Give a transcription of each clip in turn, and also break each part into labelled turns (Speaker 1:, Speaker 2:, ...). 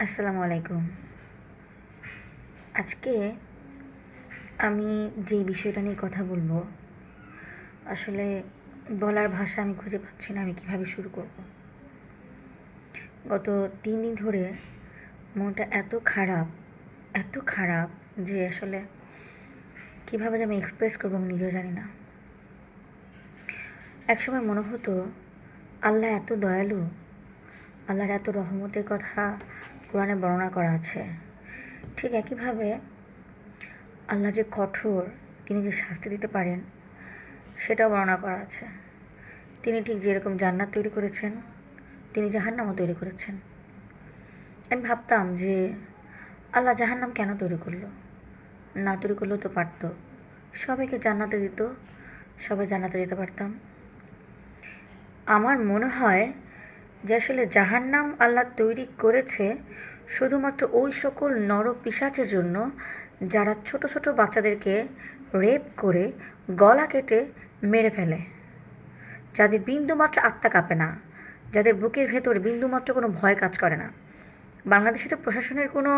Speaker 1: আসসালামু আলাইকুম। আজকে আমি যে বিষয়টা নিয়ে কথা বলবো, আসলে বলার ভাষা আমি খুঁজে পাচ্ছি না আমি কিভাবে শুরু করব। গত 3 দিন ধরে মনটা এত খারাপ যে আসলে কিভাবে যে আমি এক্সপ্রেস করবো আমি নিজেও জানি না। একসময় মনে হতো আল্লাহ এত দয়ালু, আল্লাহর এত রহমতের কথা কোরআনে বর্ণনা করা আছে। ঠিক একইভাবে আল্লাহ যে কঠোর, তিনি যে শাস্তি দিতে পারেন সেটাও বর্ণনা করা আছে। তিনি ঠিক যেরকম জান্নাত তৈরি করেছেন, তিনি জাহান্নামও তৈরি করেছেন। আমি ভাবতাম যে আল্লাহ জাহান্নাম কেন তৈরি করলো, না তৈরি করলেও তো পারত, সবাইকে জান্নাতে দিত, সবাই জান্নাতে যেতে পারতাম। আমার মনে হয় যে আসলে জাহান্নাম আল্লাহ তৈরি করেছে শুধুমাত্র ওই সকল নর পিশাচের জন্য যারা ছোট ছোট বাচ্চাদেরকে রেপ করে গলা কেটে মেরে ফেলে, যাদের বিন্দুমাত্র আত্মা কাঁপে না, যাদের বুকের ভেতর বিন্দুমাত্র কোনো ভয় কাজ করে না। বাংলাদেশে তো প্রশাসনের কোনো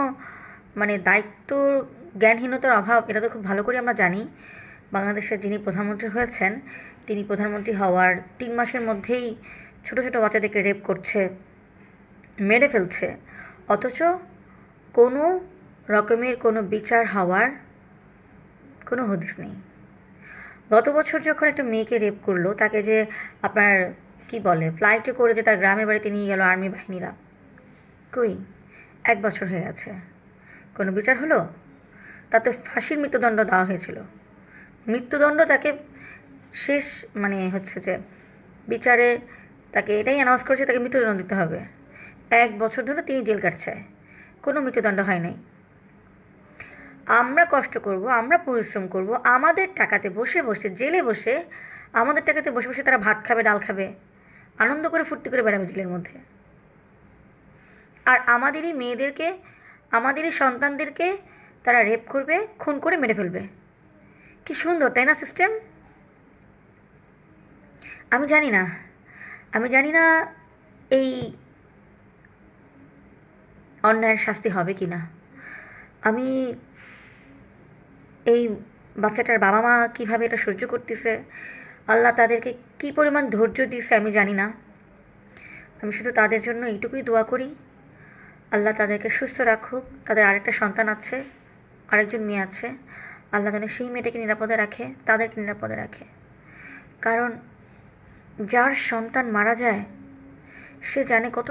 Speaker 1: দায়িত্ব জ্ঞানহীনতার অভাব, এটা তো খুব ভালো করে আমরা জানি। বাংলাদেশের যিনি প্রধানমন্ত্রী হয়েছেন, তিনি প্রধানমন্ত্রী হওয়ার 3 মাসের মধ্যেই ছোট ছোট বাচ্চাদেরকে রেপ করছে, মেরে ফেলছে, অথচ কোনো রকমের কোনো বিচার হওয়ার কোনো হদিস নেই। গত বছর যখন একটা মেয়েকে রেপ করলো, তাকে যে আপনার কি বলে ফ্লাইটে করে যে তার গ্রামের বাড়িতে নিয়ে গেল আর্মি বাহিনীরা, কই 1 বছর হয়ে গেছে, কোনো বিচার হলো? তাতে ফাঁসির মৃত্যুদণ্ড দেওয়া হয়েছিল। মৃত্যুদণ্ড তাকে শেষ হচ্ছে যে বিচারে তাকে এটাই অ্যানাউন্স করেছে তাকে মৃত্যুদণ্ড দিতে হবে। 1 বছর ধরে তিনি জেল কাটছে, কোনো মৃত্যুদণ্ড হয় নাই। আমরা কষ্ট করব, আমরা পরিশ্রম করব, আমাদের টাকাতে বসে বসে জেলে বসে, আমাদের টাকাতে বসে বসে তারা ভাত খাবে, ডাল খাবে, আনন্দ করে ফুর্তি করে বেড়াবে জেলের মধ্যে। আর আমাদেরই মেয়েদেরকে, আমাদেরই সন্তানদেরকে তারা রেপ করবে, খুন করে মেরে ফেলবে। কি সুন্দর, তাই না সিস্টেম? আমি জানি না, আমি জানি না এই অন্যায়ের শাস্তি হবে কি না। আমি এই বাচ্চাটার বাবা মা কীভাবে এটা সহ্য করতেছে, আল্লাহ তাদেরকে কী পরিমাণ ধৈর্য দিয়েছে আমি জানি না। আমি শুধু তাদের জন্য এইটুকুই দোয়া করি, আল্লাহ তাদেরকে সুস্থ রাখুক। তাদের আরেকটা সন্তান আছে, আরেকজন মেয়ে আছে, আল্লাহ যেন সেই মেয়েটাকে নিরাপদে রাখে, তাদেরকে নিরাপদে রাখে। কারণ যার সন্তান মারা যায় সে জানে কত